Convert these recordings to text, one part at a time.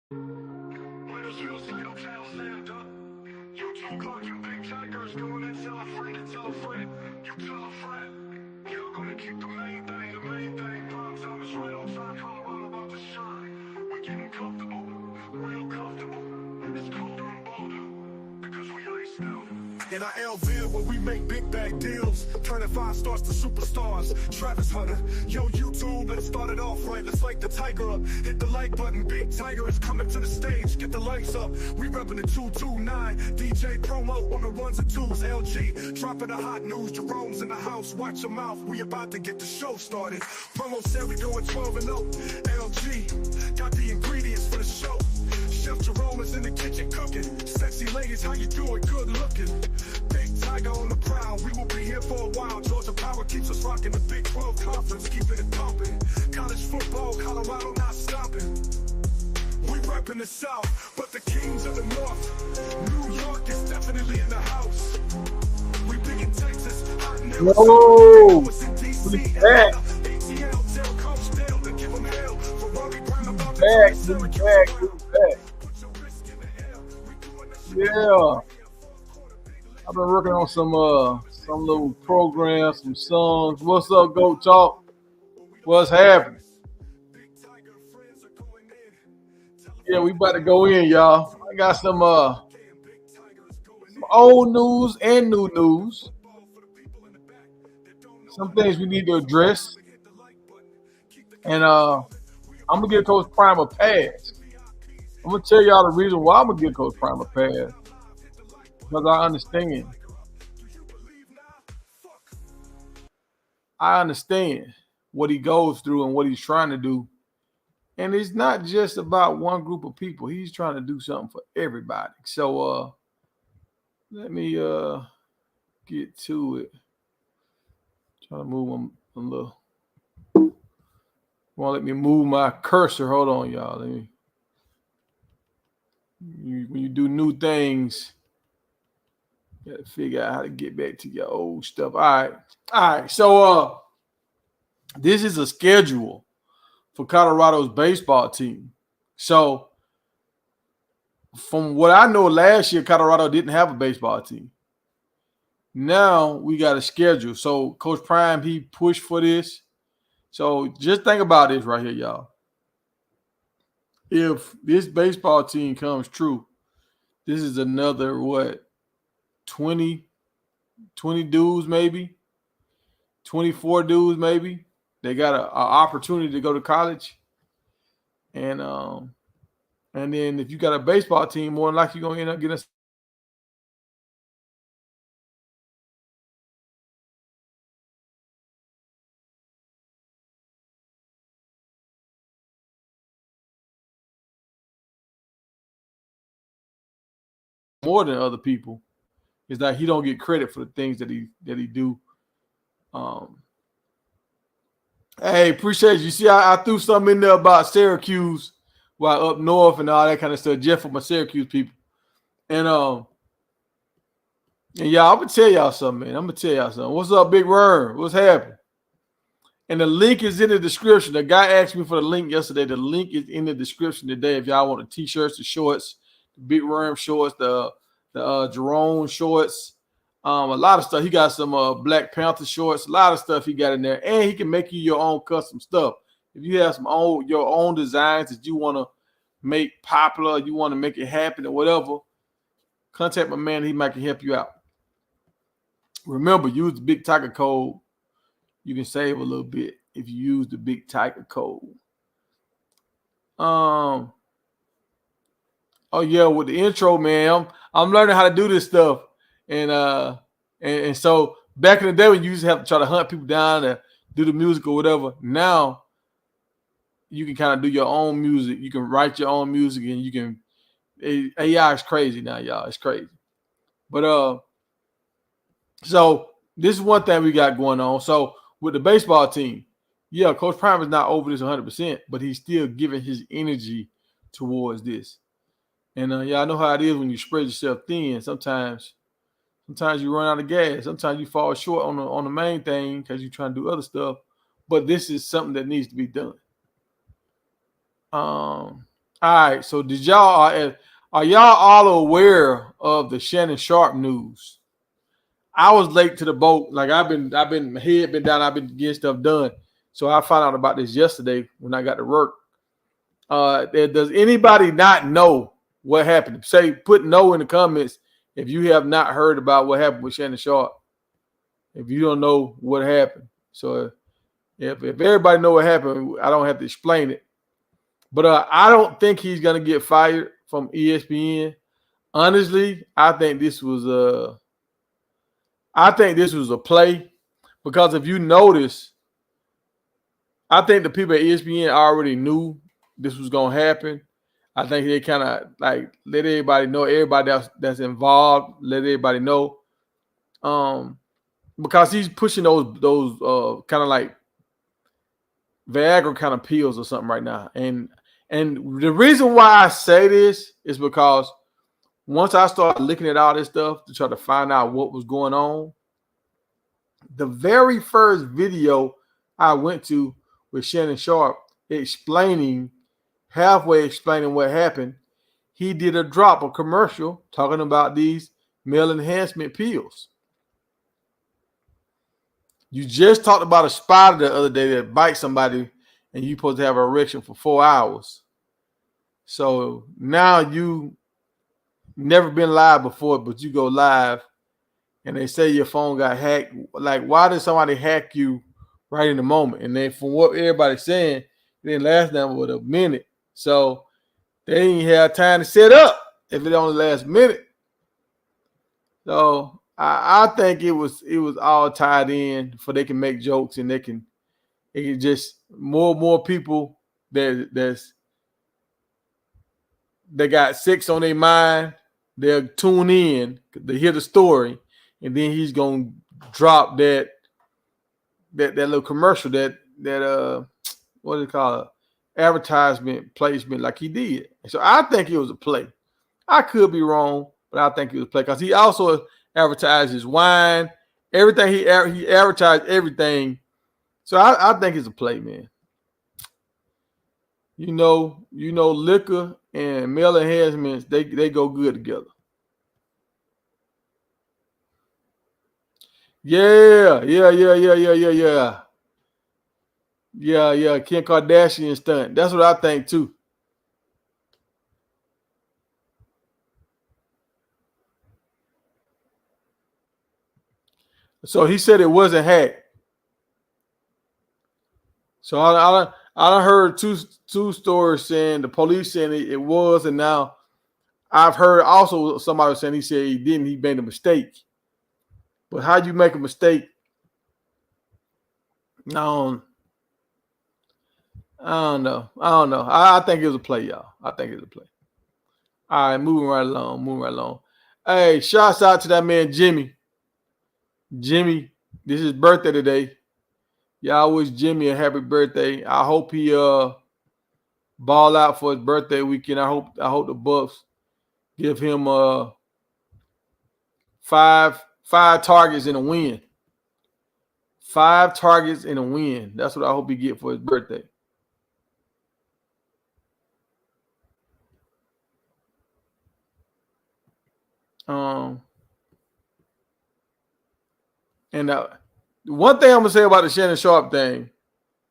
You two clocking big tigers going and tell a friend to tell a friend. You tell a friend. You're gonna keep the main thing, the main thing. Prime time is right on time, Colorado about to shine. We're getting comfortable, real comfortable. It's colder and bolder, because we iced out. In our LV where we make big bag deals, turning 5 stars to superstars. Travis Hunter, yo YouTube, let's start it off right. Let's light the tiger up. Hit the like button. Big Tiger is coming to the stage. Get the lights up. We repping the 229. DJ promo on the ones and twos. LG dropping the hot news. Jerome's in the house. Watch your mouth. We about to get the show started. Promo said we going 12 and 0. LG got the ingredients for the show. Chef Jerome is in the kitchen cooking. Sexy ladies, how you doing? Good looking. Big Tiger on the prowl. We will be here for a while. Georgia Power keeps us rocking the Big 12 conference, keeping it pumping. College football, Colorado not stopping. We repping the South, but the kings of the North. New York is definitely in the house. We big in Texas, hot in Arizona. Whoa, Was in DC, we back, ATL, tell Coach Dale to give 'em hell. Ferrari Brown about to back, turn we Syracuse back, we around. back. Put your wrist in the air. We doing the shit. Yeah, I've been working on some little programs, some songs. What's up, Go Talk? What's happening? Yeah, we about to go in, y'all. I got some old news and new news. Some things we need to address, and I'm gonna give Coach Prime a pass. I'm gonna tell y'all the reason why I'm gonna give Coach Prime a pass because I understand what he goes through and what he's trying to do. And it's not just about one group of people. He's trying to do something for everybody. So let me get to it. Trying to move him a little. Won't let me move my cursor. Hold on, y'all. When you do new things, you gotta figure out how to get back to your old stuff. All right. So this is a schedule for Colorado's baseball team. So from what I know, last year Colorado didn't have a baseball team. Now we got a schedule. So Coach Prime, he pushed for this. So just think about this right here, y'all. If this baseball team comes true, this is another 20 dudes maybe, 24 dudes maybe. They got an opportunity to go to college, and then if you got a baseball team, more than likely you're gonna end up getting more than other people. Is that he don't get credit for the things that he do. Um, Hey, appreciate you. See, I threw something in there about Syracuse while up north and all that kind of stuff, just for my Syracuse people. And yeah, I'm gonna tell y'all something, man. I'm gonna tell y'all something. What's up, Big Worm? What's happening? And the link is in the description. The guy asked me for the link yesterday. The link is in the description today. If y'all want the t-shirts, the shorts, the Big Worm shorts, the Jerome shorts, a lot of stuff. He got some Black Panther shorts, a lot of stuff he got in there, and he can make you your own custom stuff. If you have your own designs that you want to make popular, you want to make it happen or whatever, contact my man. He might can help you out. Remember, use the Big Tiger code. You can save a little bit if you use the Big Tiger code. Oh yeah, with the intro, man, I'm learning how to do this stuff, and so back in the day when you used to have to try to hunt people down to do the music or whatever, now you can kind of do your own music. You can write your own music, and you can. AI is crazy now, y'all. It's crazy, but so this is one thing we got going on. So with the baseball team, yeah, Coach Prime is not over this 100%, but he's still giving his energy towards this. And yeah, I know how it is when you spread yourself thin. Sometimes you run out of gas. Sometimes you fall short on the main thing because you're trying to do other stuff. But this is something that needs to be done. All right. So did y'all are y'all all aware of the Shannon Sharpe news? I was late to the boat. Like I've been my head been down. I've been getting stuff done. So I found out about this yesterday when I got to work. Does anybody not know what happened? Say put no in the comments if you have not heard about what happened with Shannon Sharpe. If you don't know what happened, so if everybody know what happened, I don't have to explain it. But I don't think he's gonna get fired from ESPN. Honestly, I think this was a play because if you notice, I think the people at ESPN already knew this was gonna happen. I think they kind of like let everybody know, everybody that's involved, let everybody know. Um, because he's pushing those kind of like Viagra kind of pills or something right now. And the reason why I say this is because once I started looking at all this stuff to try to find out what was going on, the very first video I went to with Shannon Sharpe halfway explaining what happened, he did a drop, a commercial talking about these male enhancement pills. You just talked about a spider the other day that bites somebody and you're supposed to have an erection for 4 hours. So now you never been live before, but you go live and they say your phone got hacked. Like, why did somebody hack you right in the moment? And then from what everybody's saying, it didn't last them but a minute. So they didn't have time to set up if it only lasts a minute. So I think it was all tied in for they can make jokes and it can just more people that got sex on their mind, they'll tune in to hear the story, and then he's gonna drop that little commercial that what do you call it? Advertisement placement like he did. So I think it was a play. I could be wrong, but I think it was a play because he also advertised his wine, everything he advertised everything. So I think it's a play, man. You know, liquor and male enhancements, they go good together. Yeah. Yeah. Kim Kardashian stunt. That's what I think too. So he said it wasn't hacked. So I heard two stories saying the police saying it was, and now I've heard also somebody saying he said he didn't. He made a mistake. But how you make a mistake? No, I don't know. I think it was a play, y'all. I think it was a play. All right, moving right along. Hey, shouts out to that man Jimmy. Jimmy, this is his birthday today. Y'all wish Jimmy a happy birthday. I hope he ball out for his birthday weekend. I hope the Bucks give him five targets and a win. 5 targets and a win. That's what I hope he get for his birthday. And one thing I'm gonna say about the Shannon Sharpe thing,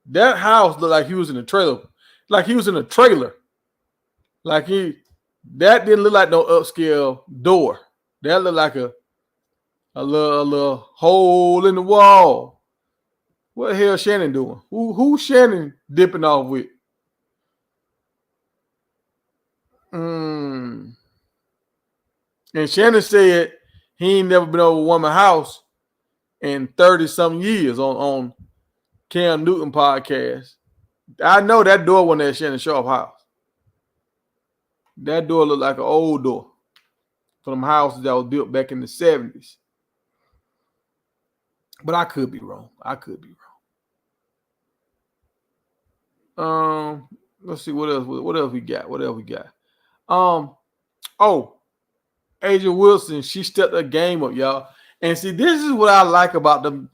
that house looked like he was in a trailer. Like he was in a trailer. Like that didn't look like no upscale door. That looked like a little hole in the wall. What the hell Shannon doing? Who Shannon dipping off with? And Shannon said he ain't never been over a woman's house in 30-something years on Cam Newton podcast. I know that door wasn't at Shannon Sharpe house. That door looked like an old door from houses that was built back in the 70s. But I could be wrong. Let's see what else we got. Asia Wilson, she stepped her game up, y'all. And see, this is what I like about them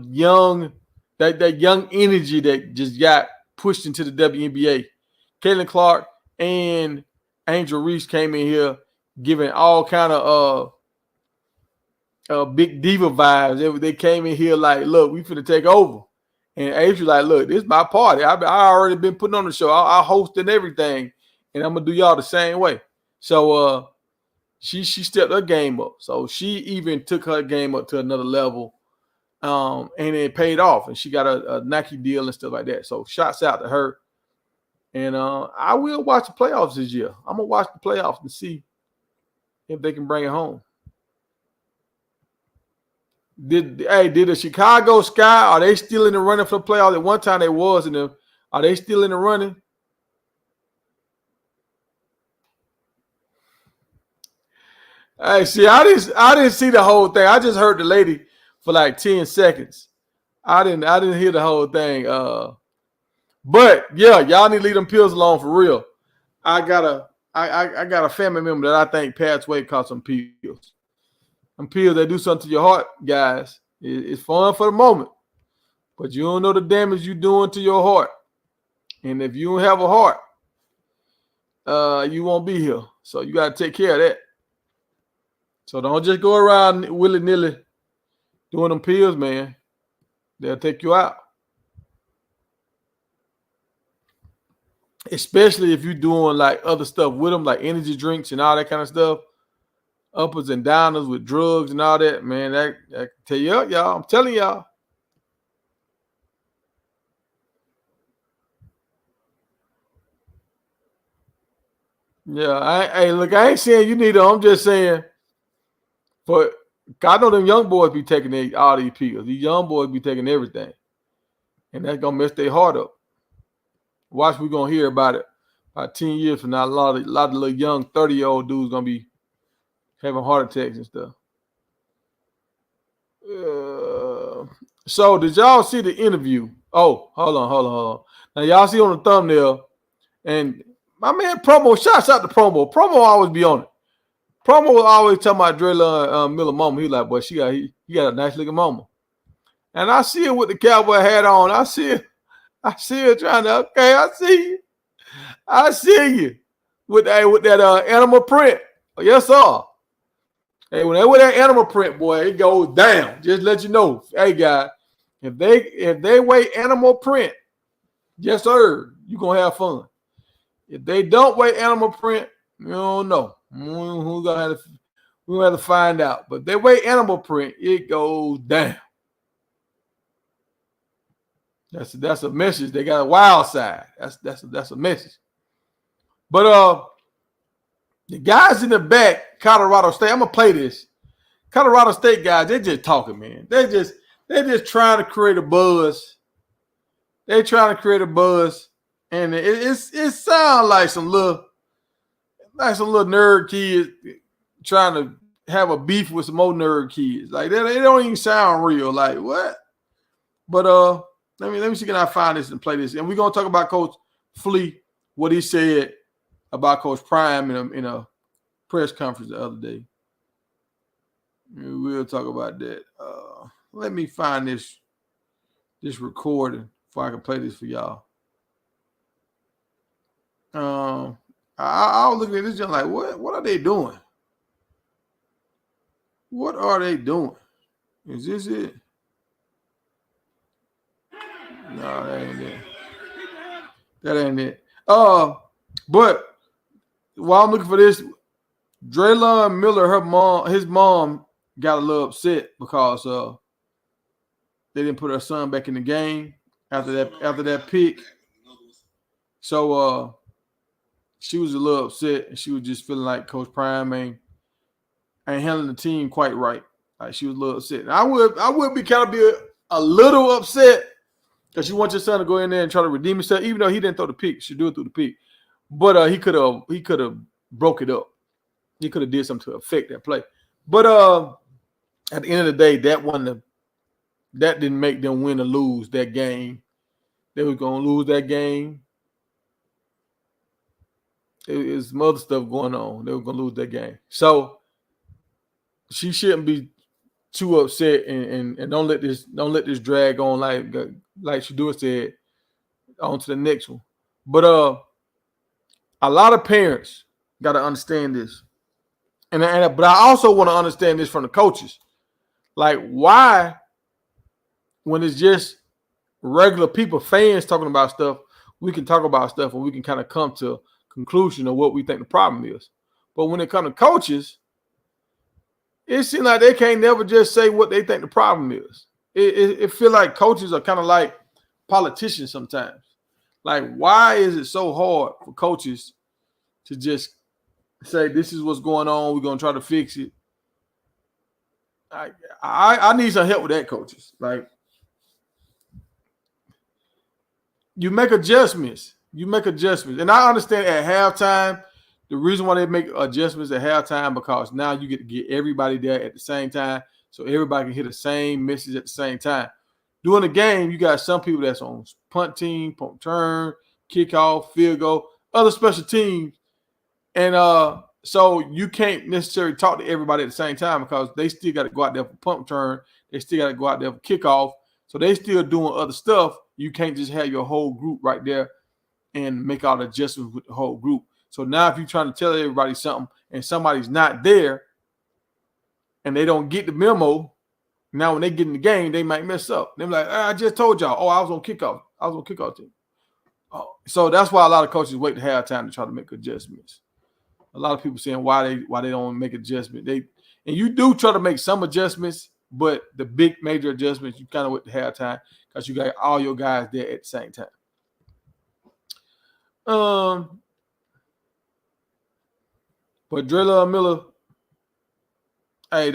young, that young energy that just got pushed into the WNBA. Caitlin Clark and Angel Reese came in here giving all kind of big diva vibes. They came in here like, look, we finna take over. And Angel like, look, this is my party. I already been putting on the show. I hosting everything, and I'm gonna do y'all the same way. So she stepped her game up. So she even took her game up to another level. And it paid off. And she got a Nike deal and stuff like that. So shouts out to her. And I will watch the playoffs this year. I'm gonna watch the playoffs and see if they can bring it home. Did the Chicago Sky, are they still in the running for the playoffs? At one time they was in the. Are they still in the running? Hey, see, I didn't see the whole thing. I just heard the lady for like 10 seconds. I didn't hear the whole thing. But yeah, y'all need to leave them pills alone for real. I got a family member that I think passed away because some pills. Some pills that do something to your heart, guys. It's fun for the moment, but you don't know the damage you're doing to your heart. And if you don't have a heart, you won't be here. So you got to take care of that. So don't just go around willy-nilly doing them pills, man. They'll take you out. Especially if you're doing like other stuff with them, like energy drinks and all that kind of stuff. Uppers and downers with drugs and all that, man. That can tell you up, y'all. I'm telling y'all. Yeah, hey, look, I ain't saying you need them. I'm just saying, I know them young boys be taking all these pills. These young boys be taking everything, and that's gonna mess their heart up. Watch, we're gonna hear about it about 10 years from now. A lot of little young 30-year-old dudes gonna be having heart attacks and stuff. So did y'all see the interview? Oh, hold on. Now y'all see on the thumbnail, and my man Promo, shouts out to Promo. Promo always be on it. Promo was always talking about Draylon Miller mama. He like, boy, he got a nice looking mama. And I see her with the cowboy hat on. I see her trying to, okay, I see you. With that animal print. Yes, sir. Hey, when they wear that animal print, boy, it goes down. Just let you know. Hey, guys, if they wear animal print, yes, sir, you're gonna have fun. If they don't wear animal print, you don't know. We're gonna have to find out. But if they wear animal print, it goes down. That's a message. They got a wild side. That's a message. But the guys in the back, Colorado State, I'm gonna play this. Colorado State guys, they're just talking, man. They're just trying to create a buzz. They're trying to create a buzz, and it sounds like some little nerd kids trying to have a beef with some old nerd kids. Like they don't even sound real. Like what? But let me see, can I find this and play this? And we're gonna talk about Coach Flea, what he said about Coach Prime in a press conference the other day. We'll talk about that. Let me find this recording before I can play this for y'all. I was looking at this just like, what are they doing? What are they doing? Is this it? No, that ain't it. That ain't it. But while I'm looking for this, Draylon Miller, his mom got a little upset because they didn't put her son back in the game after that pick. So she was a little upset, and she was just feeling like Coach Prime ain't handling the team quite right. Like she was a little upset. And I would be kind of be a little upset because you want your son to go in there and try to redeem himself, even though he didn't throw the pick. Shedeur threw the pick, but he could have broke it up. He could have did something to affect that play. But at the end of the day, that didn't make them win or lose that game. They were going to lose that game. There's some other stuff going on. They were going to lose that game. So she shouldn't be too upset and don't let this drag on like Shedeur said on to the next one. But A lot of parents got to understand this. But I also want to understand this from the coaches. Like, why, when it's just regular people, fans talking about stuff, we can talk about stuff and we can kind of come to a conclusion of what we think the problem is. But when it comes to coaches, it seems like they can't never just say what they think the problem is. It feels like coaches are kind of like politicians sometimes. Like, why is it so hard for coaches to just say, this is what's going on, we're going to try to fix it? I need some help with that, coaches. Like, you make adjustments. And I understand at halftime, the reason why they make adjustments at halftime, because now you get to get everybody there at the same time, so everybody can hear the same message at the same time. During the game, you got some people that's on punt team, punt return, kickoff, field goal, other special teams. And so you can't necessarily talk to everybody at the same time, because they still got to go out there for punt return. They still got to go out there for kickoff. So they still doing other stuff. You can't just have your whole group right there and make all the adjustments with the whole group. So now if you're trying to tell everybody something and somebody's not there and they don't get the memo, now when they get in the game, they might mess up. They're like, I just told y'all, I was on kickoff. I was on kickoff team. So that's why a lot of coaches wait to halftime to try to make adjustments. A lot of people saying why they don't make adjustments. And you do try to make some adjustments, but the big major adjustments, you kind of wait to halftime because you got all your guys there at the same time. But Drilla Miller, hey,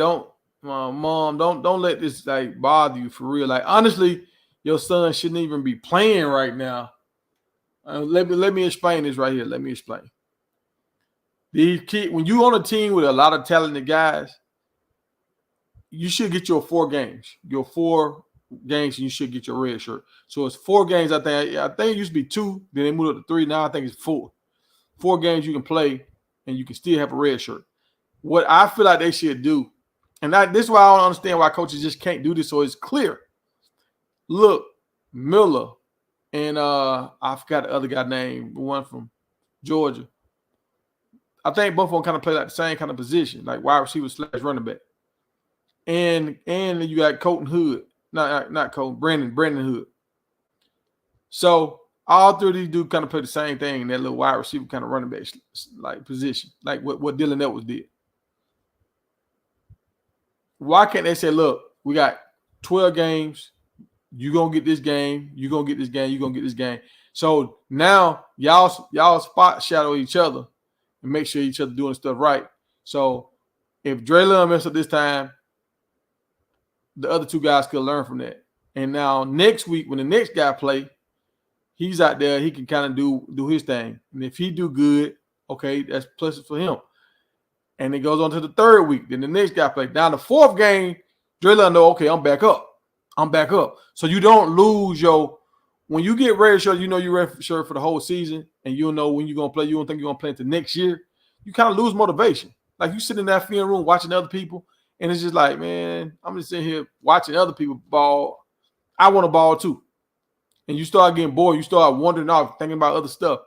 Mom, don't let this like bother you for real. Like, honestly, your son shouldn't even be playing right now. Let me explain this right here. Let me explain. These kids, when you on a team with a lot of talented guys, you should get your 4 games. Your 4 games, and you should get your red shirt. So it's 4 games. I think it used to be 2. Then they moved up to 3. Now I think it's 4. 4 games you can play, and you can still have a red shirt. What I feel like they should do, and this is why I don't understand why coaches just can't do this, so it's clear. Look, Miller and I forgot the other guy name, the one from Georgia. I think both of them kind of play like the same kind of position, like wide receiver / running back. And you got Colton Hood, not Colton, Brandon Hood. So all 3 of these dudes kind of play the same thing in that little wide receiver kind of running back like position, like what Dylan Edwards did. Why can't they say, look, we got 12 games, you're gonna get this game, you're gonna get this game, you're gonna get this game. So now y'all spot shadow each other and make sure each other doing stuff right. So if Draylon messed up this time, the other 2 guys could learn from that. And now next week, when the next guy play, he's out there, he can kind of do his thing. And if he do good, okay, that's pluses for him. And it goes on to the 3rd week. Then the next guy play. Now the 4th game, Draylon know, okay, I'm back up. So you don't lose when you get red shirt, you know you're red shirt for the whole season, and you don't know when you're going to play. You don't think you're going to play until next year. You kind of lose motivation. Like, you sit in that film room watching other people, and it's just like, man, I'm just sitting here watching other people ball. I want to ball too. And you start getting bored. You start wandering off, thinking about other stuff.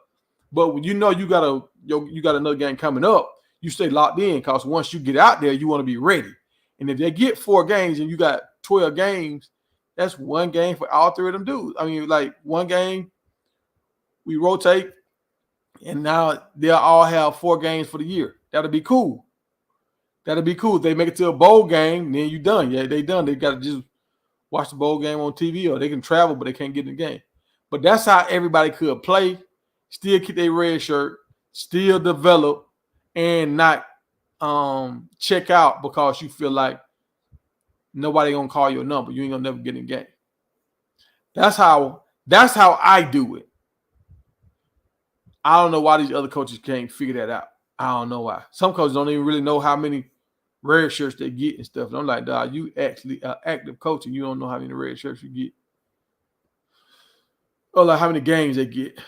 But when you know you got another game coming up, you stay locked in, because once you get out there, you want to be ready. And if they get 4 games and you got 12 games, that's 1 game for all 3 of them dudes. I mean, like, 1 game, we rotate, and now they'll all have 4 games for the year. That'll be cool. If they make it to a bowl game, then you done. Yeah, they done. They got to just watch the bowl game on TV, or they can travel, but they can't get in the game. But that's how everybody could play, still keep their red shirt, still develop, and not check out because you feel like nobody gonna call your number. You ain't gonna never get in the game. That's how I do it. I don't know why these other coaches can't figure that out. I don't know why. Some coaches don't even really know how many red shirts they get and stuff. And I'm like, dog, you actually active coach and you don't know how many red shirts you get. Or like how many games they get.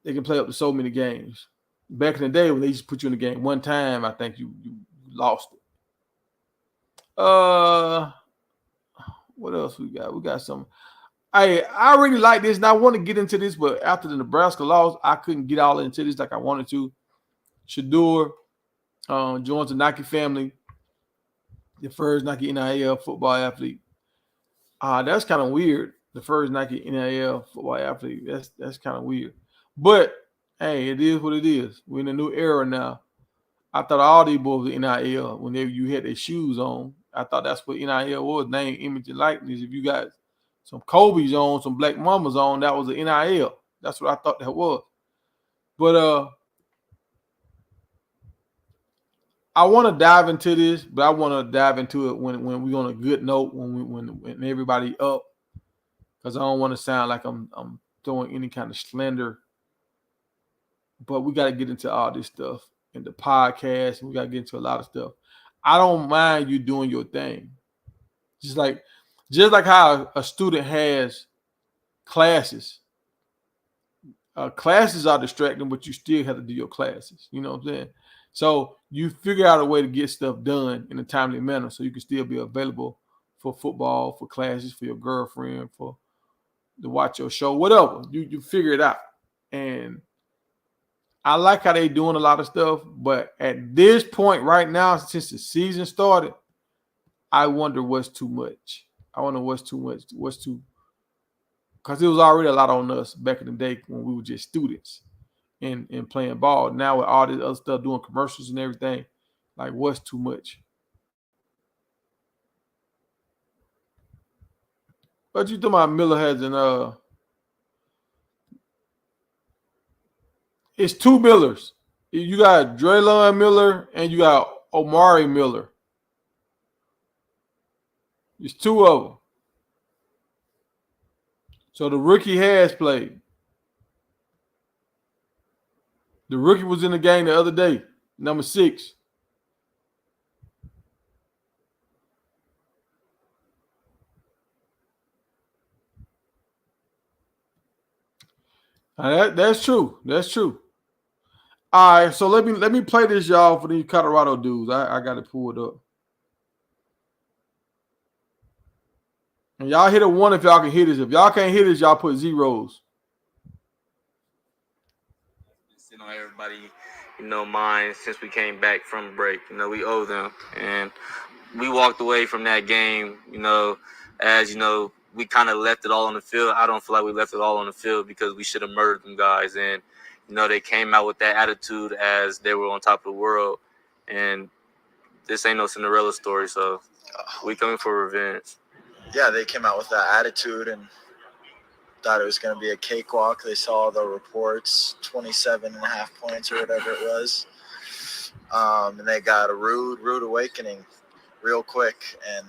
They can play up to so many games. Back in the day when they used to put you in the game one time, I think you lost it. What else we got? We got some. I really like this, and I want to get into this, but after the Nebraska loss, I couldn't get all into this like I wanted to. Shedeur joins the Nike family, the first Nike NIL football athlete. That's kind of weird. The first Nike NIL football athlete. That's kind of weird. But hey, it is what it is. We're in a new era now. I thought all these boys were NIL when you had their shoes on. I thought that's what NIL was, name, image, and likeness. If you got some Kobe's on, some Black Mamas on, that was an NIL. That's what I thought that was. But I want to dive into this, but I want to dive into it when we're on a good note, when everybody up, because I don't want to sound like I'm throwing any kind of slander. But we got to get into all this stuff in the podcast, and we got to get into a lot of stuff. I don't mind you doing your thing, just like how a student has classes. Classes are distracting, but you still have to do your classes. You know what I'm saying? So you figure out a way to get stuff done in a timely manner so you can still be available for football, for classes, for your girlfriend, to watch your show, whatever. You figure it out. And I like how they doing a lot of stuff, but at this point right now, since the season started, I wonder what's too much. I wonder what's too much. Because it was already a lot on us back in the day when we were just students and playing ball. Now with all this other stuff, doing commercials and everything, like what's too much? But you talking about Miller has it's two Millers. You got Draylon Miller and you got Omari Miller. It's two of them. So the rookie has played. The rookie was in the game the other day, number 6. That's true. That's true. All right, so let me play this, y'all, for these Colorado dudes. I got it pulled up. And y'all hit a 1 if y'all can hit this. If y'all can't hit this, y'all put zeros. Sitting on everybody, mind since we came back from break. We owe them. And we walked away from that game, as, we kind of left it all on the field. I don't feel like we left it all on the field because we should have murdered them guys. And, they came out with that attitude as they were on top of the world. And this ain't no Cinderella story, so we coming for revenge. Yeah, they came out with that attitude and thought it was going to be a cakewalk. They saw the reports, 27.5 points or whatever it was. And they got a rude awakening real quick. And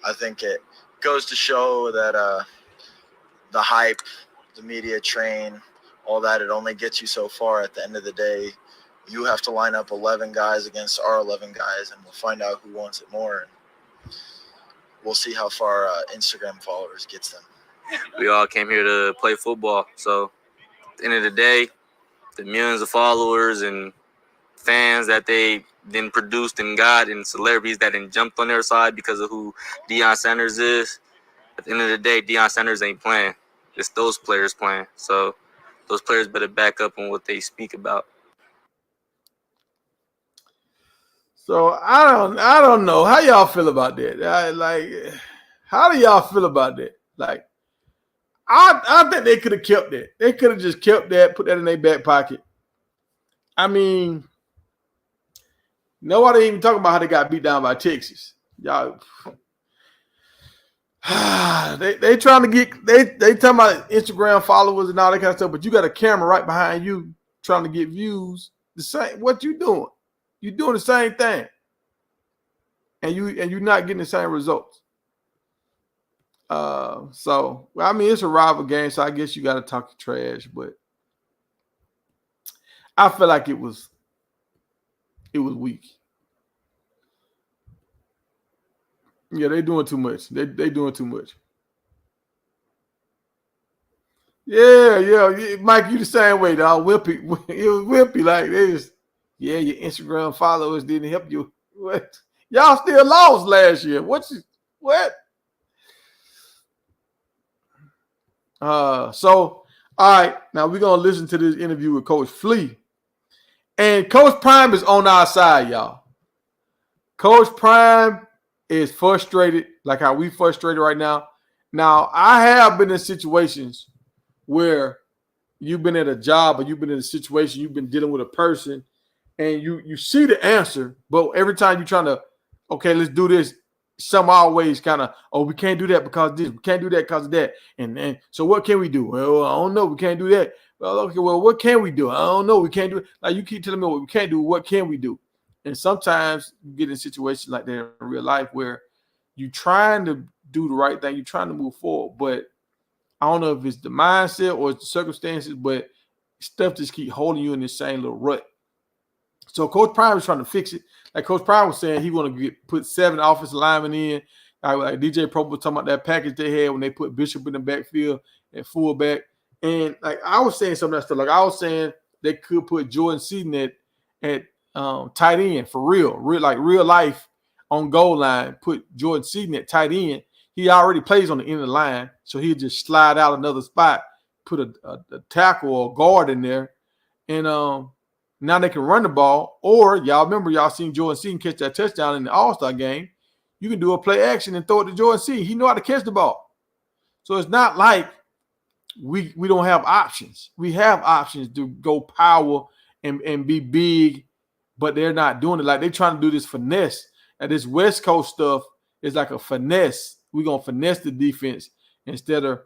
I think it goes to show that the hype, the media train, all that, it only gets you so far. At the end of the day, you have to line up 11 guys against our 11 guys, and we'll find out who wants it more. And we'll see how far Instagram followers gets them. We all came here to play football. So at the end of the day, the millions of followers and fans that they then produced and got, and celebrities that then jumped on their side because of who Deion Sanders is, at the end of the day, Deion Sanders ain't playing. It's those players playing. So those players better back up on what they speak about. So I don't know how y'all feel about that. How do y'all feel about that? Like, I think they could have kept that. They could have just kept that, put that in their back pocket. I mean, nobody even talking about how they got beat down by Texas. Y'all, they trying to get they talking about Instagram followers and all that kind of stuff, but you got a camera right behind you trying to get views. The same, what you doing? You doing the same thing, and you're not getting the same results. So I mean, it's a rival game, so I guess you got to talk trash, but I feel like it was weak. Yeah, they doing too much. They doing too much. Yeah. Mike, you the same way, dog. Wimpy. It was wimpy. Like, they just, your Instagram followers didn't help you. What? Y'all still lost last year. What? So, all right, now we're gonna listen to this interview with Coach Flea. And Coach Prime is on our side, y'all. Coach Prime is frustrated, like how we frustrated right now. Now, I have been in situations where you've been at a job or you've been in a situation, you've been dealing with a person, and you see the answer, but every time you're trying to, okay, let's do this, some always kind of, oh, we can't do that because this, we can't do that because of that. And so what can we do? Well, I don't know, we can't do that. Well, okay, well, what can we do? I don't know, we can't do it. Like you keep telling me what we can't do, what can we do? And sometimes you get in situations like that in real life where you're trying to do the right thing, you're trying to move forward, but I don't know if it's the mindset or it's the circumstances, but stuff just keep holding you in this same little rut. So Coach Prime is trying to fix it. Like Coach Prime was saying, he want to put 7 offensive linemen in. Like DJ Pro was talking about that package they had when they put Bishop in the backfield at fullback. And like I was saying some of that stuff. Like I was saying they could put Jordan Seaton at tight end for real life on goal line. Put Jordan Seaton at tight end. He already plays on the end of the line, so he'll just slide out another spot, put a tackle or a guard in there, and now they can run the ball. Or y'all remember y'all seen Jordan Seaton catch that touchdown in the All-Star game. You can do a play action and throw it to Jordan Seaton. He know how to catch the ball. So it's not like we don't have options. We have options to go power and be big, but they're not doing it. Like they're trying to do this finesse. And this West Coast stuff is like a finesse. We're going to finesse the defense instead of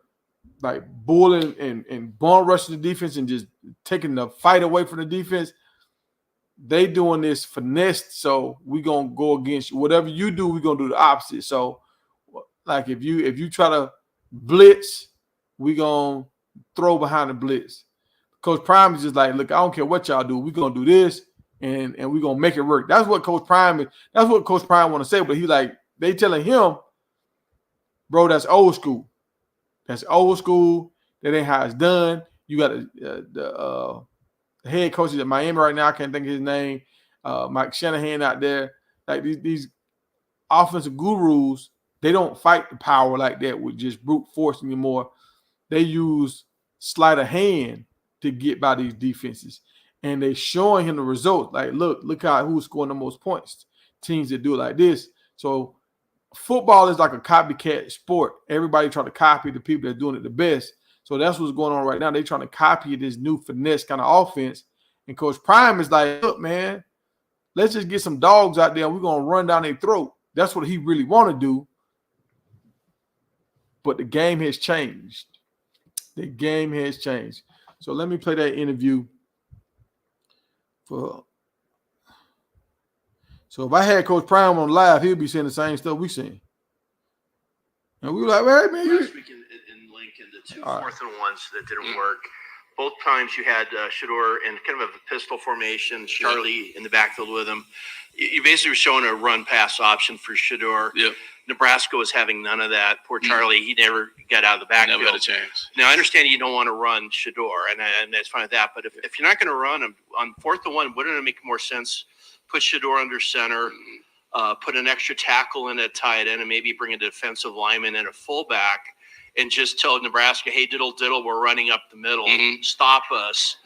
like bullying and ball rushing the defense and just taking the fight away from the defense. They doing this finesse, so we're going to go against you. Whatever you do, we're going to do the opposite. So like if you try to blitz, we're going to throw behind the blitz. Coach Prime is just like, look, I don't care what y'all do. We're going to do this, and we're going to make it work. That's what Coach Prime is. That's what Coach Prime want to say, but he like, they telling him, bro, that's old school. That's old school. That ain't how it's done. You got the head coaches at Miami right now. I can't think of his name. Mike Shanahan out there. Like these offensive gurus, they don't fight the power like that with just brute force anymore. They use sleight of hand to get by these defenses. And they showing him the results. Like, look how who's scoring the most points. Teams that do it like this. So football is like a copycat sport. Everybody trying to copy the people that are doing it the best. So that's what's going on right now. They're trying to copy this new finesse kind of offense. And Coach Prime is like, look, man, let's just get some dogs out there and we're going to run down their throat. That's what he really want to do. But the game has changed. The game has changed. So let me play that interview. So if I had Coach Prime on live, he'll be saying the same stuff we saying. And we were like, well, hey, man, last week in Lincoln, the 2 4th and 1s that didn't work. Both times you had Shedeur in kind of a pistol formation, Charlie in the backfield with him. You basically were showing a run-pass option for Shedeur. Yep. Nebraska was having none of that. Poor Charlie, he never got out of the backfield. Never got a chance. Now, I understand you don't want to run Shedeur, and that's fine with that. But if you're not going to run him on 4th and 1, wouldn't it make more sense put Shedeur under center, put an extra tackle in at tight end, and maybe bring a defensive lineman and a fullback, and just tell Nebraska, hey, diddle, we're running up the middle. Stop us.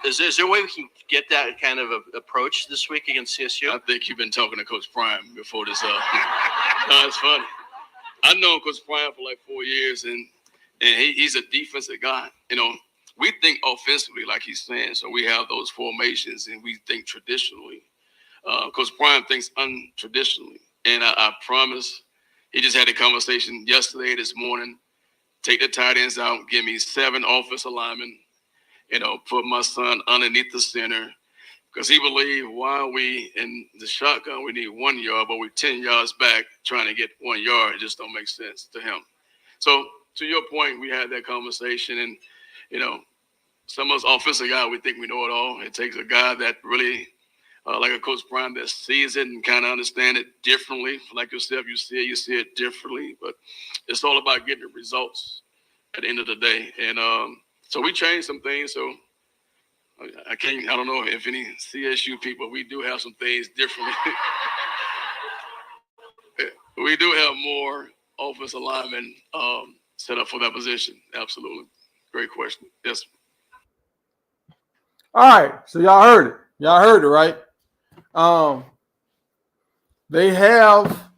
Is there a way we can get that kind of a approach this week against CSU? I think you've been talking to Coach Prime before this. It's funny. I've known Coach Prime for like 4 years, and he's a defensive guy. You know, we think offensively, like he's saying, so we have those formations, and we think traditionally. Coach Prime thinks untraditionally, and I promise he just had a conversation yesterday, this morning. Take the tight ends out, give me 7 offensive linemen, put my son underneath the center, because he believed while we in the shotgun, we need 1 yard, but we're 10 yards back trying to get 1 yard. It just don't make sense to him. So to your point, we had that conversation, and, some of us offensive guys, we think we know it all. It takes a guy that really, like a Coach Prime, that sees it and kind of understand it differently. Like yourself, you see it differently, but it's all about getting the results at the end of the day. And so we changed some things. So I don't know if any CSU people, we do have some things differently. We do have more offensive linemen set up for that position. Absolutely. Great question. Yes. All right. So y'all heard it. Y'all heard it, right?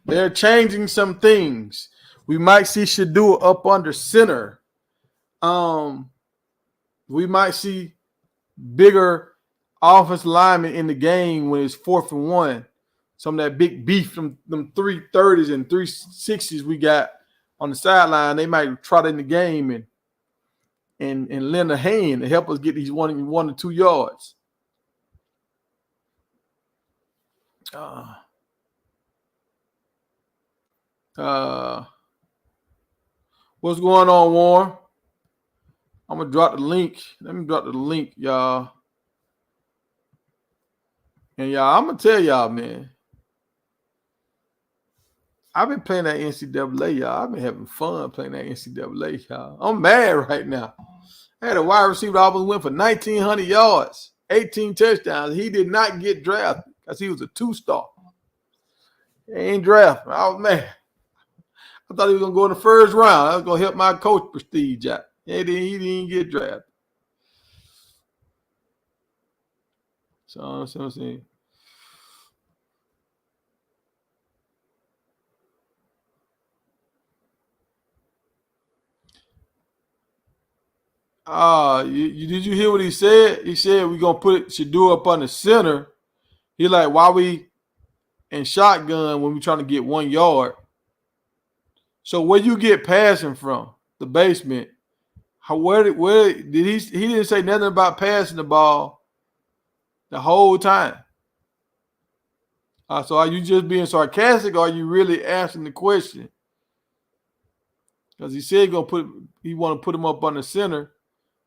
They're changing some things. We might see Shedeur up under center. We might see bigger offensive linemen in the game when it's 4th and 1. Some of that big beef from them 330s and 360s we got on the sideline, they might trot in the game and lend a hand to help us get these 1 to 2 yards. What's going on, Warren? I'm gonna drop the link. Let me drop the link, y'all. And y'all, I'm gonna tell y'all, man. I've been playing that NCAA, y'all. I've been having fun playing that NCAA, y'all. I'm mad right now. I had a wide receiver that almost went for 1,900 yards, 18 touchdowns. He did not get drafted because he was a 2-star. He ain't drafted. I was mad. I thought he was going to go in the first round. I was going to help my coach prestige out. He didn't get drafted. So that's what I'm saying. Did you hear what he said? He said we're going to put Shedeur up on the center. He like, why we in shotgun when we trying to get 1 yard? So where you get passing from? The basement. Where did he didn't say nothing about passing the ball the whole time. So are you just being sarcastic or are you really asking the question? Because he said he want to put him up on the center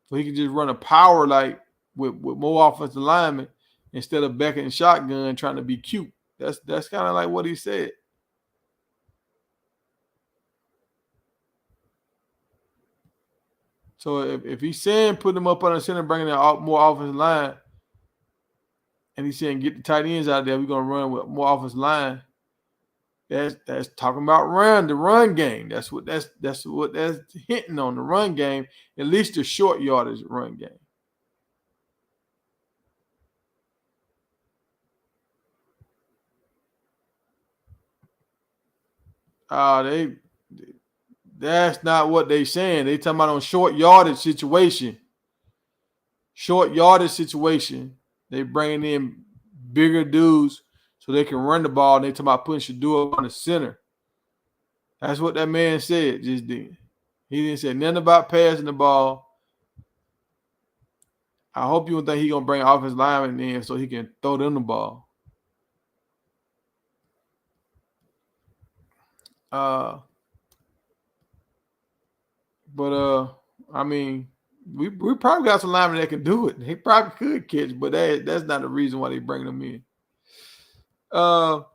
so he can just run a power like with more offensive linemen instead of backing in shotgun trying to be cute. That's kind of like what he said. So if he's saying put him up on the center, bringing in more offensive line, and he's saying get the tight ends out there, we're gonna run with more offensive line. That's talking about the run game. That's what that's hinting on, the run game. At least the short yardage run game. That's not what they saying. They talking about on short yardage situation. Short yardage situation. They bringing in bigger dudes so they can run the ball. And they talking about putting Shedeur on the center. That's what that man said just then. He didn't say nothing about passing the ball. I hope you don't think he's going to bring offensive lineman in so he can throw them the ball. I mean, we probably got some linemen that can do it. He probably could catch, but that's not the reason why they bring them in. Y'all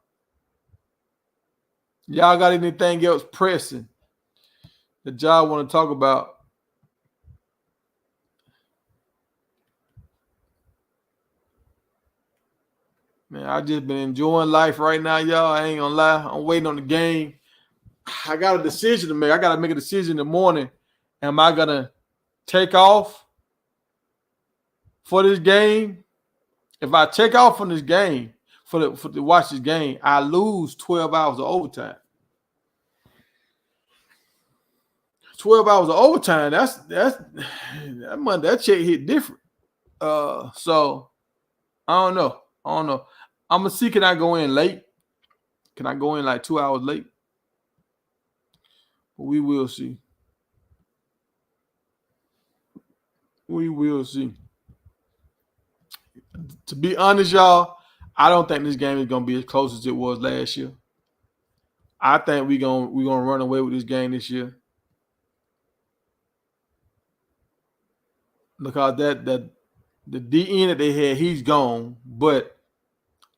got anything else pressing that y'all want to talk about? Man, I just been enjoying life right now, y'all. I ain't gonna lie. I'm waiting on the game. I got a decision to make. I got to make a decision in the morning. Am I gonna take off for this game? If I take off from this game to watch this game, I lose 12 hours of overtime. 12 hours of overtime. That check hit different. So I don't know. I'm gonna see. Can I go in late? Can I go in like 2 hours late? But we will see. We will see. To be honest, y'all, I don't think this game is gonna be as close as it was last year. I think we're gonna run away with this game this year. Because the DN that they had, he's gone, but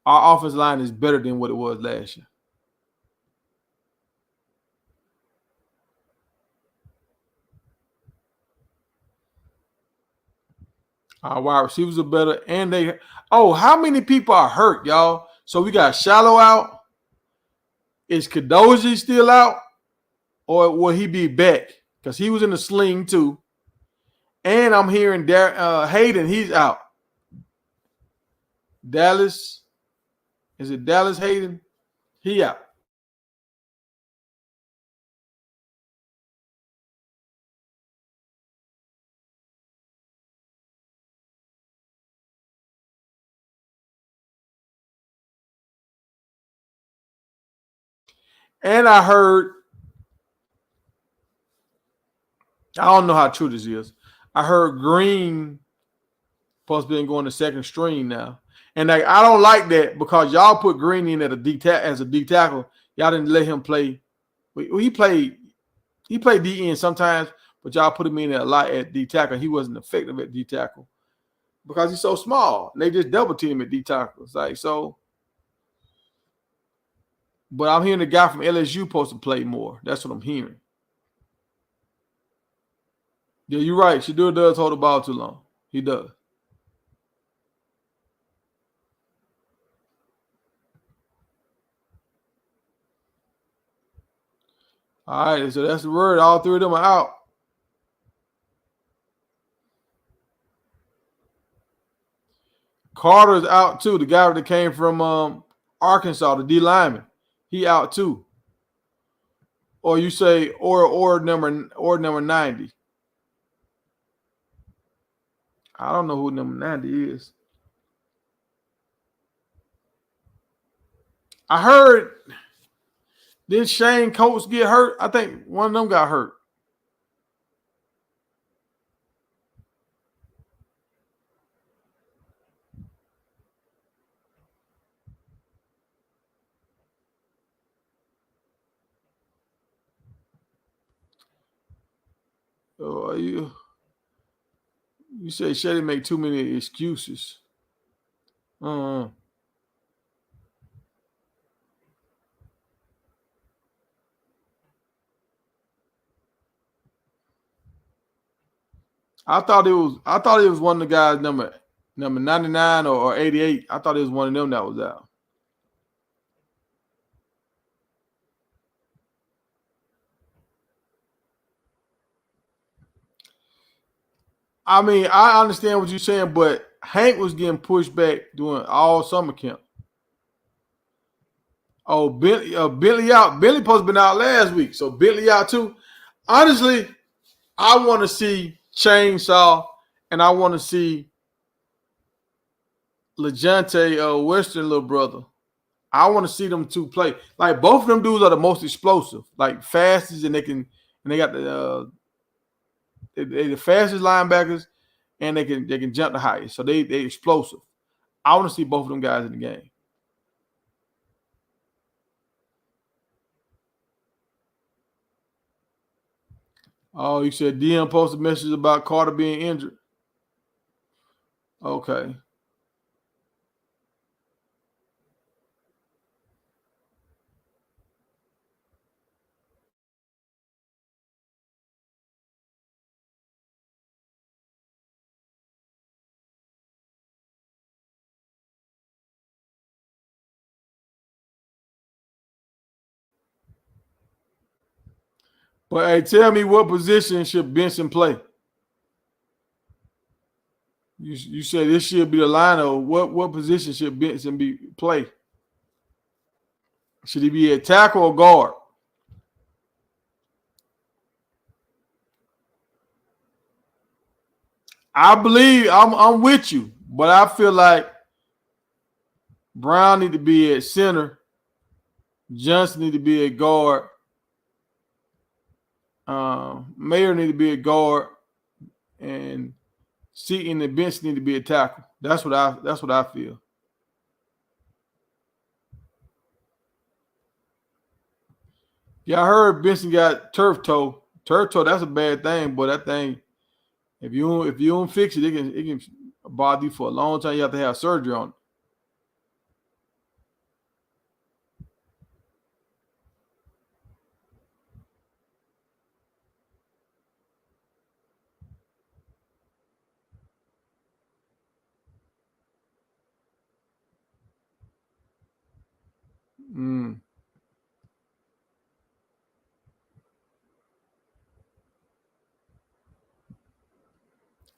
our offensive line is better than what it was last year. Our wide receivers are better, and how many people are hurt, y'all? So we got Shallow out. Is Kadoji still out, or will he be back? because he was in the sling too. And I'm hearing Hayden, he's out. Dallas, is it Dallas Hayden? He out. And I heard, I don't know how true this is. I heard Green supposed to be going to second string now. And I don't like that because y'all put Green in as a D tackle. Y'all didn't let him play. He played D end sometimes, but y'all put him in a lot at D tackle. He wasn't effective at D tackle because he's so small. And they just double team him at D tackle. It's like so. But I'm hearing the guy from LSU supposed to play more. That's what I'm hearing. Yeah, you're right. Shedeur does hold the ball too long. He does. All right, so that's the word. All three of them are out. Carter's out too. The guy that came from Arkansas, the D lineman, he out too. Or you say or number 90. I don't know who number 90 is. I heard, did Shane Coates get hurt? I think one of them got hurt. Oh, you say Shedeur make too many excuses. I thought it was one of the guys number 99 or 88. I thought it was one of them that was out. I mean, I understand what you're saying, but Hank was getting pushed back during all summer camp. Oh, Bentley out. Bentley supposed to been out last week, so Bentley out too. Honestly, I want to see Chainsaw, and I want to see LeJounte Western little brother. I want to see them two play. Like both of them dudes are the most explosive, like fastest, and they got they the fastest linebackers, and they can jump the highest. So they explosive. I want to see both of them guys in the game. Oh, you said DM posted a message about Carter being injured. Okay. But hey, tell me what position should Benson play? You said this should be the lineup. What position should Benson play? Should he be a tackle or guard? I believe I'm with you, but I feel like Brown need to be at center. Johnson need to be a guard. Mayer need to be a guard, and Seaton and Benson need to be a tackle. That's what I feel. Yeah, I heard Benson got turf toe. Turf toe, that's a bad thing, but that thing, if you don't fix it, it can bother you for a long time. You have to have surgery on it. Mm.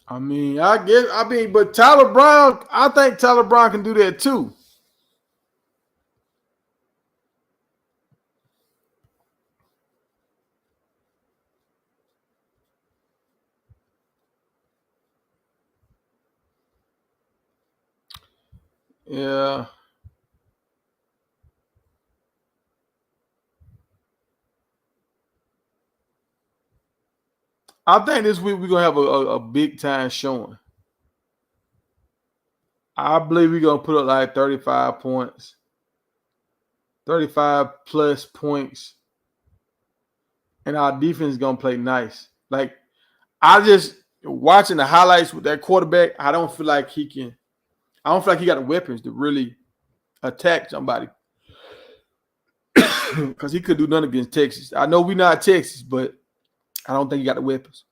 But Tyler Brown, I think Tyler Brown can do that too. Yeah. I think this week we're going to have a big time showing. I believe we're going to put up like 35 points, 35 plus points, and our defense is going to play nice. Like, I just, watching the highlights with that quarterback, I don't feel like he got the weapons to really attack somebody. Because he could do nothing against Texas. I know we're not Texas, but I don't think he got the weapons.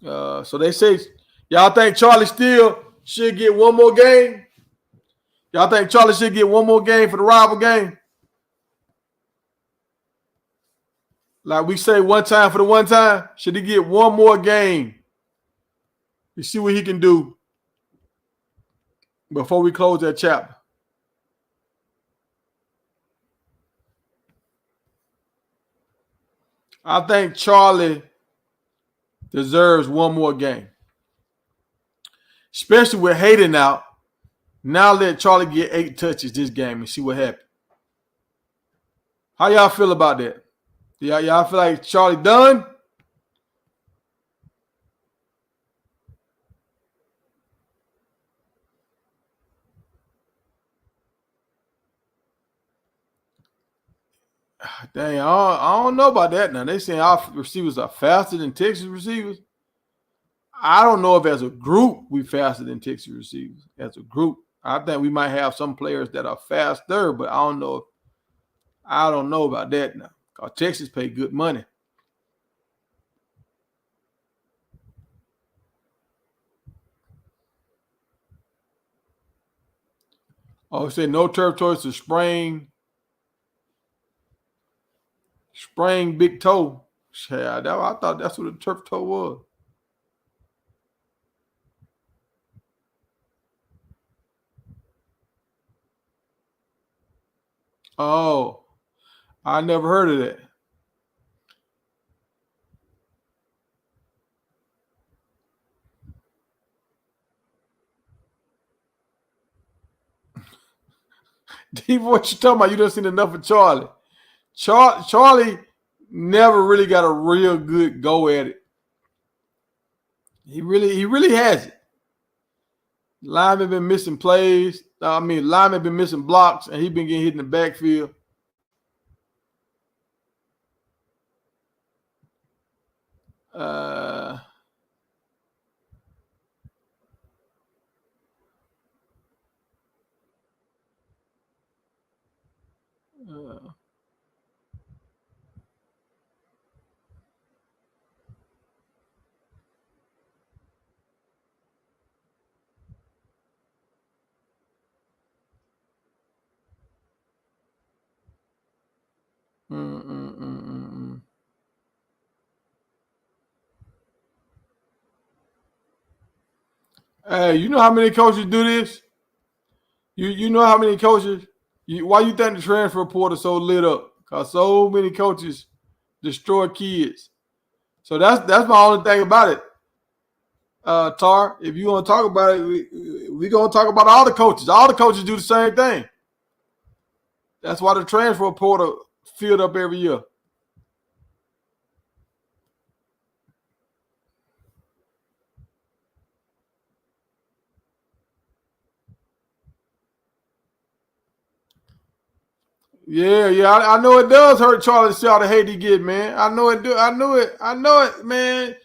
So they say, y'all think Charlie Steele should get one more game? Y'all think Charlie should get one more game for the rival game? Like we say, one time for the one time. Should he get one more game? You see what he can do before we close that chapter. I think Charlie deserves one more game. Especially with Hayden out. Now let Charlie get 8 touches this game and see what happens. How y'all feel about that? Y'all feel like Charlie done? Dang, I don't know about that now. They saying our receivers are faster than Texas receivers. I don't know if as a group we faster than Texas receivers. As a group, I think we might have some players that are faster, but I don't know about that now. Because Texas pay good money. Oh, say no turf toe to sprain big toe. Yeah, I thought that's what a turf toe was. Oh, I never heard of that. Dave, what you talking about? You done seen enough of Charlie. Charlie never really got a real good go at it. He really hasn't. Lineman been missing plays. Lineman been missing blocks, and he been getting hit in the backfield. Hey, you know how many coaches do this? You know how many coaches? Why you think the transfer portal so lit up? Because so many coaches destroy kids. So that's my only thing about it. Tar, if you want to talk about it, we're going to talk about all the coaches. All the coaches do the same thing. That's why the transfer portal filled up every year. Yeah. I know it does hurt Charlie to see all the hate he get, man. I know it do. I know it, man.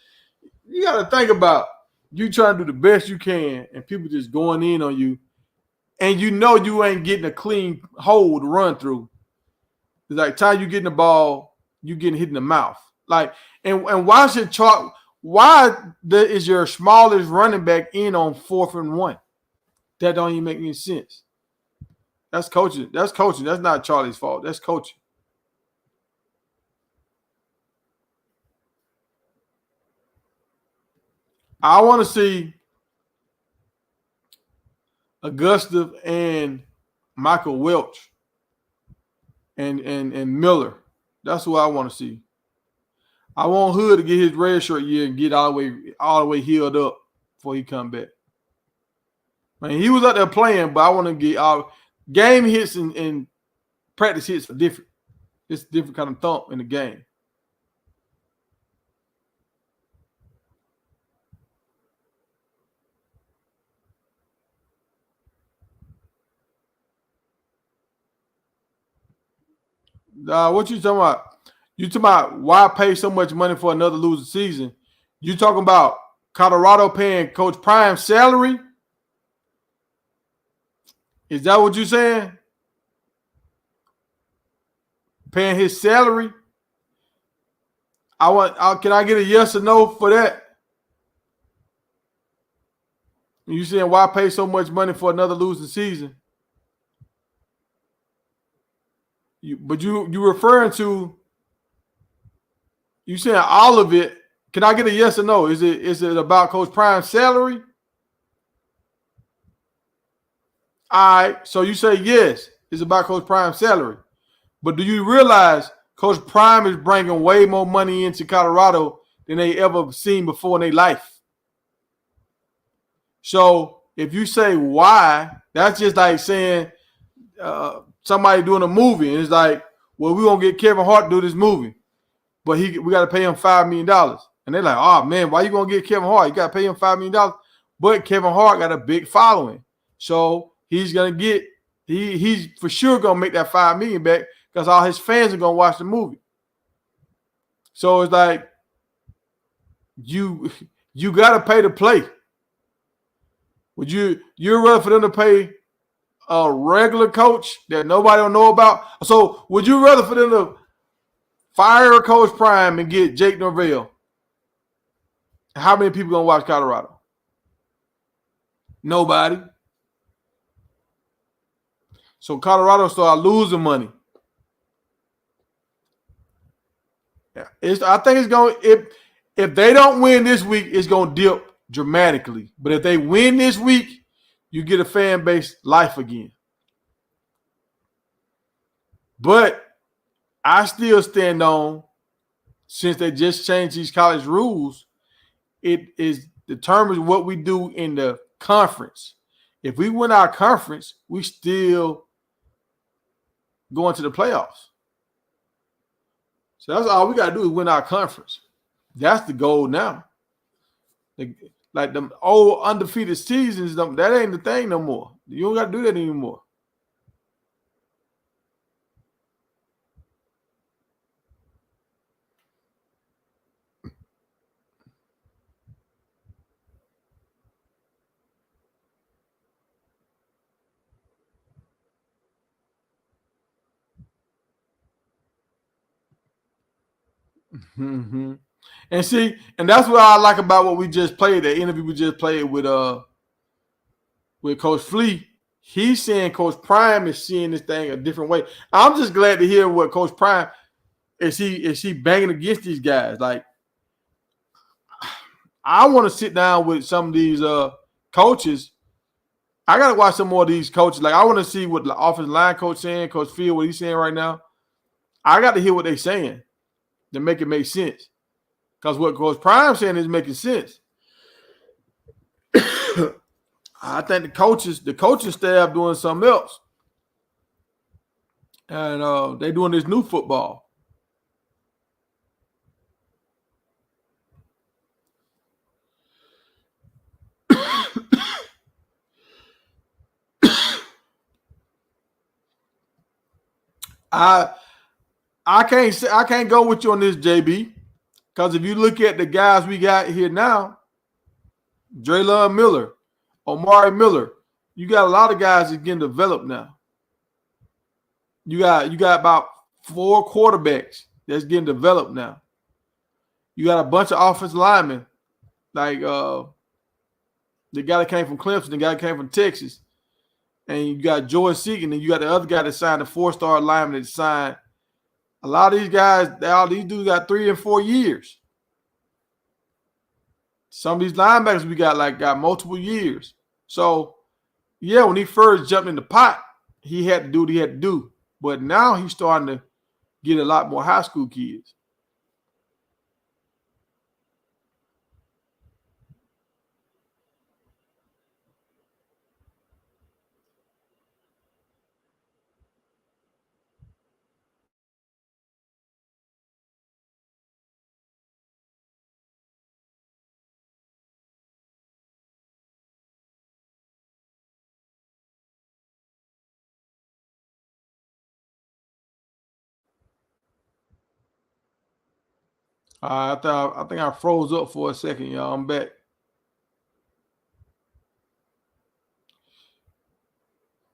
You got to think about you trying to do the best you can, and people just going in on you, and you know you ain't getting a clean hole to run through. It's like time you getting the ball, you getting hit in the mouth. Like, and why is your smallest running back in on 4th and 1? That don't even make any sense. That's coaching. That's coaching. That's not Charlie's fault. That's coaching. I want to see Augusta and Michael Welch and Miller. That's who I want to see. I want Hood to get his red shirt year and get all the way healed up before he come back. I mean, he was out there playing, but I want to get all game hits and practice hits are different. It's a different kind of thump in the game. What you talking about? You talking about why pay so much money for another losing season? You talking about Colorado paying Coach Prime salary? Is that what you're saying? Paying his salary? Can I get a yes or no for that? You saying why pay so much money for another losing season? You referring to, you saying all of it. Can I get a yes or no? Is it about Coach Prime's salary? All right, so you say yes, it's about Coach Prime's salary. But do you realize Coach Prime is bringing way more money into Colorado than they ever seen before in their life? So if you say why, that's just like saying somebody doing a movie and it's like, well, we're going to get Kevin Hart to do this movie, but we got to pay him $5 million. And they're like, oh, man, why you going to get Kevin Hart? You got to pay him $5 million. But Kevin Hart got a big following. So he's going to get – he's for sure going to make that $5 million back because all his fans are going to watch the movie. So it's like you got to pay to play. Would you'd rather for them to pay a regular coach that nobody don't know about? So would you rather for them to fire Coach Prime and get Jake Norvell? How many people gonna watch Colorado? Nobody. So Colorado start losing money. I think it's going if they don't win this week, it's gonna dip dramatically. But if they win this week, you get a fan base life again. But I still stand on, since they just changed these college rules, it is determines what we do in the conference. If we win our conference, we still go into the playoffs. So that's all we got to do is win our conference. That's the goal now. Like them old undefeated seasons, that ain't the thing no more. You don't got to do that anymore. Mm-hmm. And see, and that's what I like about what we just played, the interview we just played with Coach Flea. He's saying Coach Prime is seeing this thing a different way. I'm just glad to hear what Coach Prime is he banging against these guys. Like, I want to sit down with some of these coaches. I gotta watch some more of these coaches. Like, I want to see what the offensive line coach saying, Coach Field, what he's saying right now. I got to hear what they're saying to make it make sense. Because what Coach Prime saying is making sense. I think the coaching staff doing something else. And they doing this new football. I can't go with you on this, JB. Because if you look at the guys we got here now, Draylon Miller, Omari Miller, you got a lot of guys that's getting developed now. You got about 4 quarterbacks that's getting developed now. You got a bunch of offensive linemen like the guy that came from Clemson, the guy that came from Texas, and you got George Seegan, and you got the other guy that signed the 4-star lineman that signed. A lot of these guys, all these dudes got 3 and 4 years. Some of these linebackers we got multiple years. So, yeah, when he first jumped in the pot, he had to do what he had to do. But now he's starting to get a lot more high school kids. I think I froze up for a second, y'all. I'm back.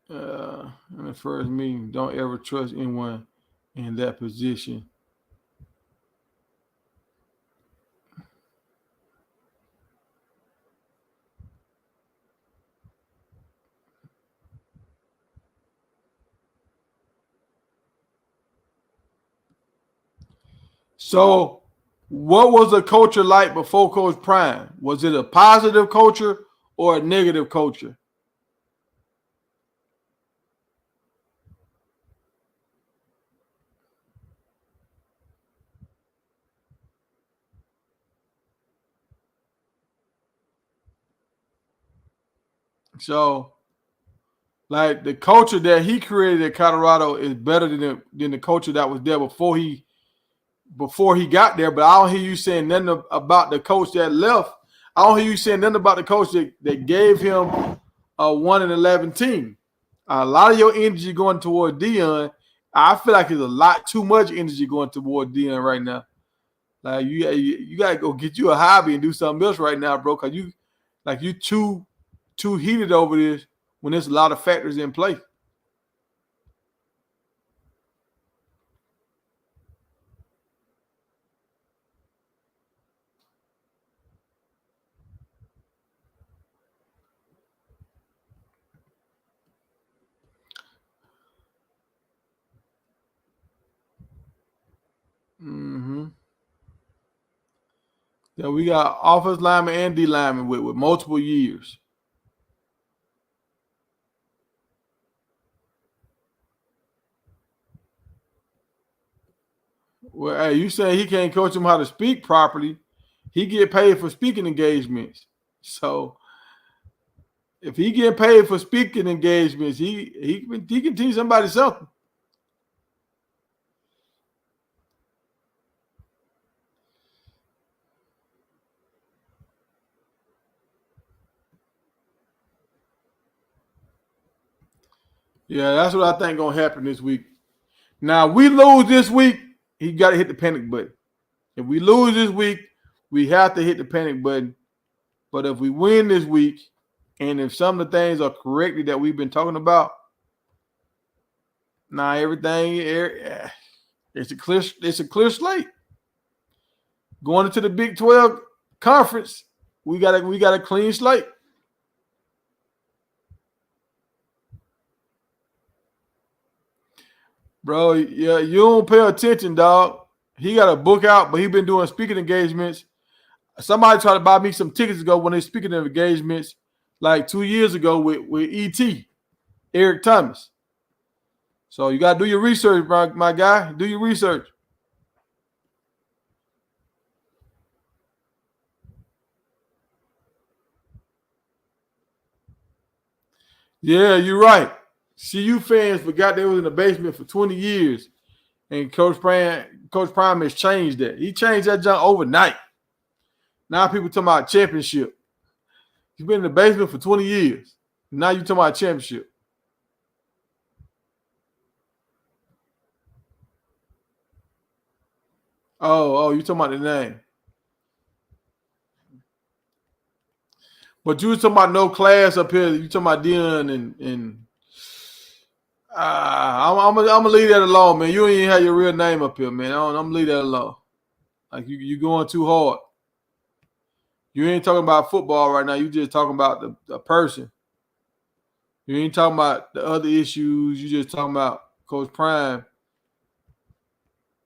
In the first meeting, don't ever trust anyone in that position. So, what was the culture like before Coach Prime? Was it a positive culture or a negative culture? So, like the culture that he created at Colorado is better than the culture that was there before he got there. But I don't hear you saying nothing about the coach that left. I don't hear you saying nothing about the coach that gave him a 1-11 team. A lot of your energy going toward Dion. I feel like there's a lot too much energy going toward Dion right now. Like you gotta go get you a hobby and do something else right now, bro. Cause you too heated over this when there's a lot of factors in play. Mm-hmm. Yeah, we got offensive lineman and D lineman with multiple years. Well, hey, you saying he can't coach him how to speak properly? He get paid for speaking engagements. So if he get paid for speaking engagements, he can teach somebody something. Yeah, that's what I think gonna happen this week. Now we lose this week, he got to hit the panic button. If we lose this week, we have to hit the panic button. But if we win this week, and if some of the things are correctly that we've been talking about, now everything it's a clear slate. Going into the Big 12 conference, we got a clean slate. Bro, yeah, you don't pay attention, dog. He got a book out, but he been doing speaking engagements. Somebody tried to buy me some tickets ago when they speaking of engagements, like 2 years ago with ET, Eric Thomas. So you got to do your research, my guy. Do your research. Yeah, you're right. CU fans forgot they was in the basement for 20 years, and Coach Prime has changed that. He changed that junk overnight. Now people talking about championship. He's been in the basement for 20 years. Now you talking about championship. Oh, you talking about the name. But you was talking about no class up here. You talking about Dion and I'm gonna leave that alone, man. You ain't even have your real name up here, man. I'm gonna leave that alone. Like you going too hard. You ain't talking about football right now. You just talking about the person. You ain't talking about the other issues. You just talking about Coach Prime.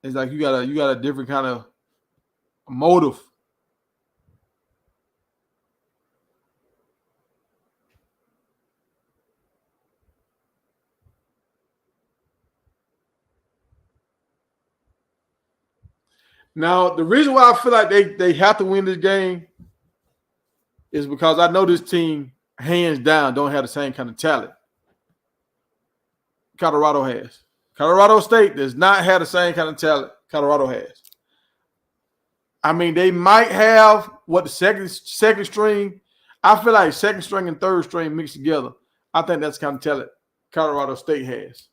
It's like you got a different kind of motive. Now, the reason why I feel like they have to win this game is because I know this team, hands down, don't have the same kind of talent Colorado has. Colorado State does not have the same kind of talent Colorado has. I mean, they might have what the second string. I feel like second string and third string mixed together. I think that's the kind of talent Colorado State has.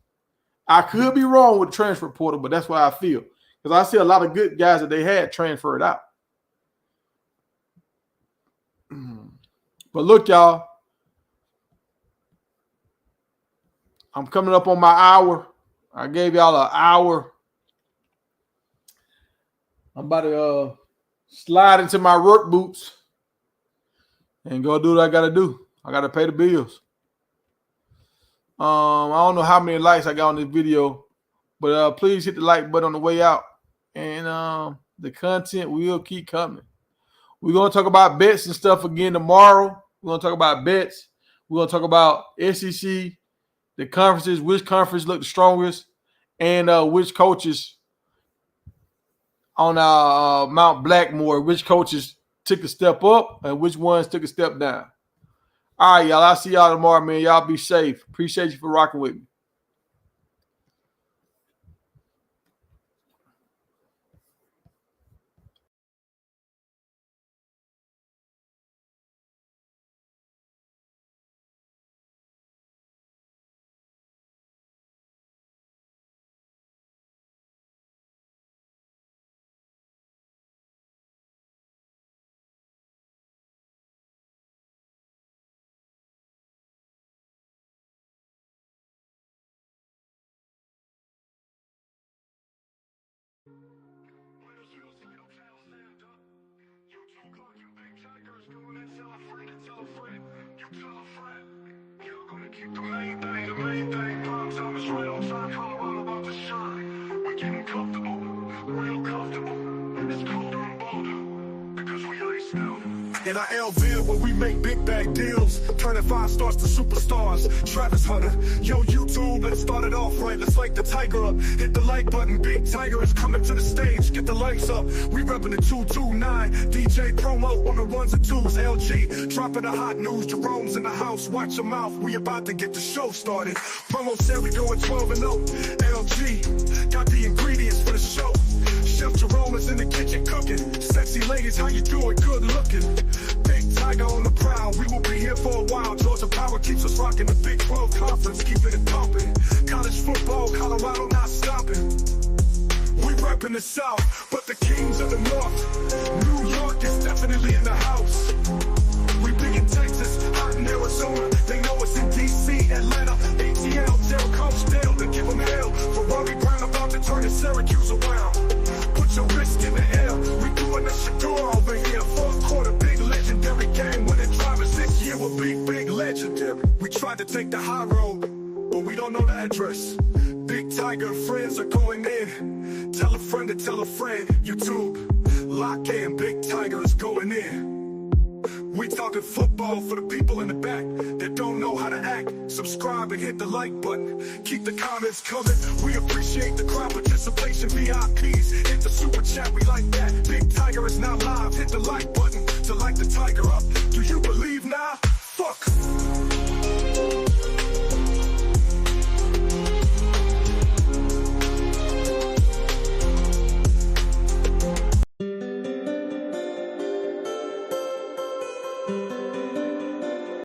I could be wrong with the transfer portal, but that's what I feel. Because I see a lot of good guys that they had transferred out. But look, y'all. I'm coming up on my hour. I gave y'all an hour. I'm about to slide into my work boots and go do what I got to do. I got to pay the bills. I don't know how many likes I got on this video, but please hit the like button on the way out. And the content will keep coming. We're going to talk about bets and stuff again tomorrow. We're going to talk about bets. We're going to talk about SEC, the conferences, which conference looked the strongest, and which coaches on Mount Blackmore, which coaches took a step up and which ones took a step down. All right, y'all. I'll see y'all tomorrow, man. Y'all be safe. Appreciate you for rocking with me. Keep the main thing, box office right on time, all about to shine. We're getting comfortable, real comfortable. It's colder and bolder, because we iced out. In our LV, where we make big bag deals, turning 5 stars to superstars. Travis Hunter, yo YouTube, let's start it off right. Let's light the tiger up. Hit the like button. Big Tiger is coming to the stage. Get the lights up. We repping the 229. DJ promo on the ones and twos. LG dropping the hot news. Jerome's in the house. Watch your mouth. We about to get the show started. Promo said we going 12-0. LG got the ingredients for the show. Chef Jerome is in the kitchen cooking. Sexy ladies, how you doing? Good looking. Big Tiger on the prowl. We will be here for a while. Georgia Power keeps us rocking. The Big 12 conference, keeping it pumping. College football, Colorado not stopping. We repping the South, but the kings of the North. New York is definitely in the house. We big in Texas, hot in Arizona. They know us in DC, Atlanta, ATL. Tell Coach Dale to give them hell. Ferrari Brown about to turn Syracuse around. Put your wrist in the air. We doing the Shedeur over here. Fourth quarter, big legendary game. Winning drivers this year will be big legendary. We tried to take the high road, but we don't know the address. Big Tiger friends are going in. Tell a friend to tell a friend. YouTube, lock in. Big Tiger is going in. We talking football for the people in the back that don't know how to act. Subscribe and hit the like button. Keep the comments coming. We appreciate the crowd participation. VIPs, hit the super chat. We like that. Big Tiger is now live. Hit the like button to light the tiger up. Do you believe now?